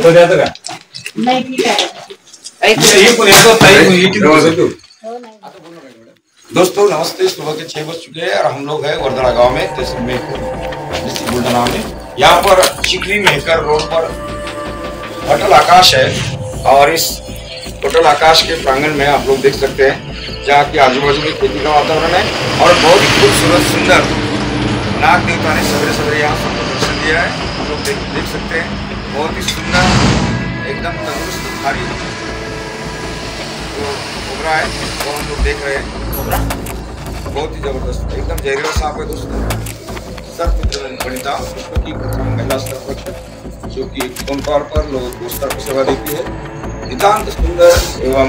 Photo द्यायचा का? नाही ठीक आहे। दोस्तों नमस्ते, सुबह के 6 बज चुके हैं और हम लोग हैं वर्दड़ा गांव में, तहसील मेहकर, डिस्ट्रिक्ट बुलढाना में। यहाँ पर चिखली मेहकर रोड पर होटल आकाश है और इस होटल आकाश के प्रांगण में आप लोग देख सकते हैं जहाँ की आजू बाजू में खेती का वातावरण है और बहुत ही खूबसूरत सुंदर नाग देवता ने सवेरे सवेरे यहाँ पर दर्शन दिया है। आप लोग देख सकते हैं बहुत ही सुंदर एकदम तंदुरुस्त भारी जो कोबरा है वो हम लोग देख रहे हैं। कोबरा बहुत ही जबरदस्त एकदम जहरीला सांप है दोस्तों। सर्वमित्र वनिता की प्रथम महिला संरक्षक जो कि आमतौर पर लोगों को सेवा देती है। नितांत सुंदर एवं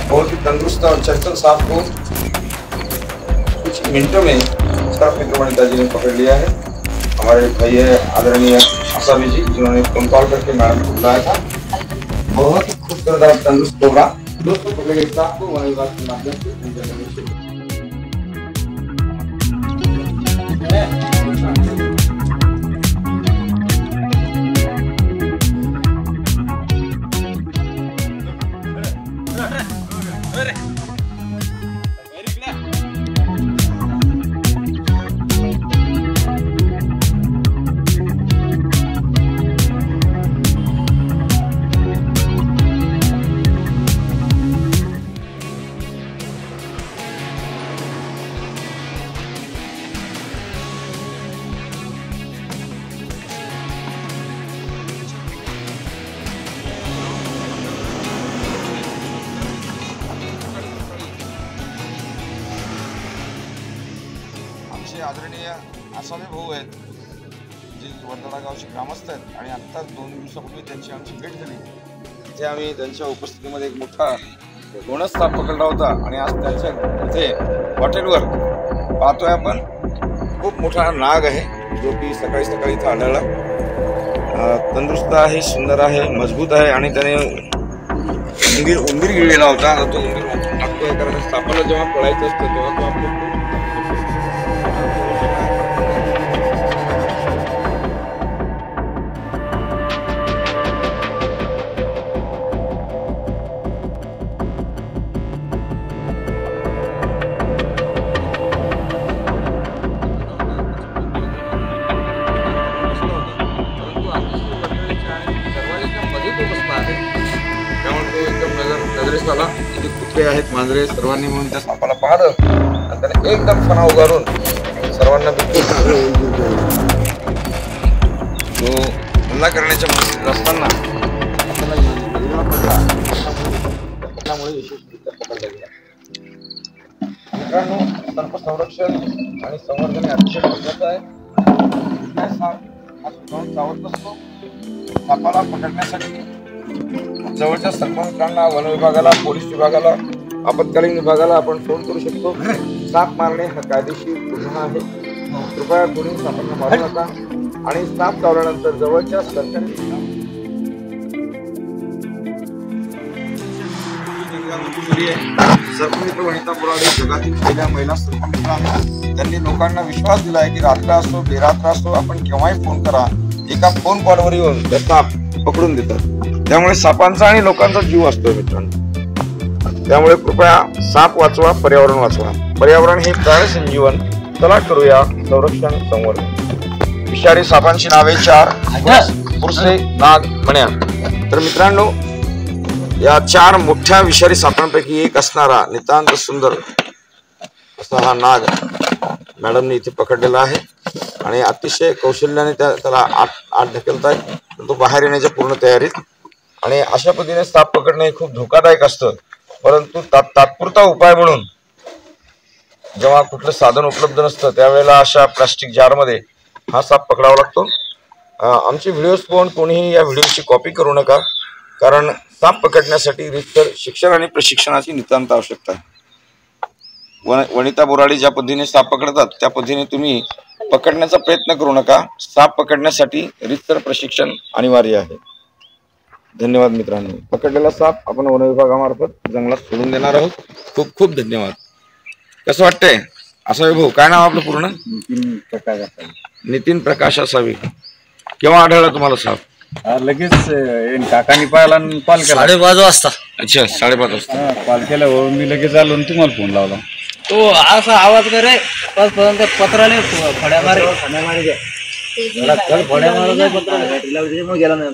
बहुत ही तंदुरुस्त और चंचल सांप को कुछ मिनटों में सर्वमित्र वनिता जी ने पकड़ लिया है। हमारे भाई है आदरणीय आसामी जी जिन्होंने फोन कॉल करके मैडम को बुलाया था। बहुत ही खूबसूरत और तंदुरुस्त कोबरा दोस्तों पकड़े गए सांप को वन विभाग के माध्यम से आदरणीय आसामी भाऊ आहेत जे वर्दळा गावचे ग्रामस्थ आहेत आणि आत्ताच 2 दिवसापूर्वी त्यांची आमची भेट झाली। तिथे आम्ही त्यांच्या उपस्थितीमध्ये एक मोठा गोणस साप पकडला होता आणि आज त्यांच्या इथे हॉटेलवर पाहतोय आपण खूप मोठा नाग आहे जो की सकाळी सकाळी इथे आढळला। तंदुरुस्त आहे, सुंदर आहे, मजबूत आहे आणि त्याने उंदीर गिळलेला होता। तो उंदीर टाकतोय कारण सापाला जेव्हा पळायचं असतं तेव्हा तो आपलं नजरेस आला। तिथे कुत्रे आहेत, मांजरे सर्वांनी मिळून त्या सापाला पाहिलं आणि त्याने एकदम फणा उगारून सर्वांना तो हल्ला करण्याच्या परिस्थितीत असताना पकडल्यामुळे यशस्वीरित्या पकडला गेला। मित्रांनो सर्प संरक्षण आणि संवर्धन हे अतिशय महत्त्वाचं आहे। साप हा स्वतःहून चावत नसतो। सापाला पकडण्यासाठी जवळच्या सरपंचांना, वन विभागाला, पोलीस विभागाला, आपत्कालीन विभागाला आपण फोन करू शकतो। साप मारणे हा कायदेशीर गुन्हा आहे। कृपया कोणी सापांना मारू नका आणि साप चावल्यानंतर जवळच्या सरकारी सर्वमित्र वनिता बोराडे जगातील पहिल्या महिला सर्पमित्र आहेत। त्यांनी लोकांना विश्वास दिला आहे की रात्र असो बेरात्र असो आपण केव्हाही फोन करा, एका फोन कॉलवर येऊन त्या साप पकडून देतात। त्यामुळे सापांचा आणि लोकांचा जीव असतो मित्रांनो। त्यामुळे कृपया साप वाचवा, पर्यावरण वाचवा। पर्यावरण हे प्राण संजीवन। चला करूया संरक्षण संवर्धन। विषारी सापांची नावे 4 पुरसे, नाग, मण्या। तर मित्रांनो या 4 मोठ्या विषारी सापांपैकी एक असणारा नितांत सुंदर असा हा नाग मॅडमने इथे पकडलेला आहे आणि अतिशय कौशल्याने त्याला आत ढकलताय। तो बाहेर येण्याच्या पूर्ण तयारीत आणि अशा पद्धतीने साप पकडणे हे खूप धोकादायक असतं। परंतु तात्पुरता उपाय म्हणून जेव्हा कुठलं साधन उपलब्ध नसतं त्यावेळेला अशा प्लास्टिक जारमध्ये हा साप पकडावा लागतो। आमचे व्हिडिओज पाहून कोणीही या व्हिडिओची कॉपी करू नका कारण साप पकडण्यासाठी रितसर शिक्षण आणि प्रशिक्षणाची नितांत आवश्यकता आहे। वनिता बोराडे ज्या पद्धतीने साप पकडतात त्या पद्धतीने तुम्ही पकडण्याचा प्रयत्न करू नका। साप पकडण्यासाठी रितसर प्रशिक्षण अनिवार्य आहे। धन्यवाद मित्रांनो। पकडलेला साप आपण वन विभागामार्फत जंगलात सोडून देणार आहोत। खूप खूप धन्यवाद। कसं वाटतंय असावी भाऊ? काय नाव आपलं पूर्ण? नितीन प्रकाश असावी। नितीन प्रकाश असावी। केव्हा आढळला तुम्हाला साप? लगेच काकांनी पाहिला आणि कॉल केला 5:30 वाजता. अच्छा 5:30 वाजता कॉल केल्यावर मी लगेच आलो आणि तुम्हाला फोन लावला. तो असा आवाज करे पर्यंत पत्राने फड्या मारे फड्या मारा पत्र गेला नाही.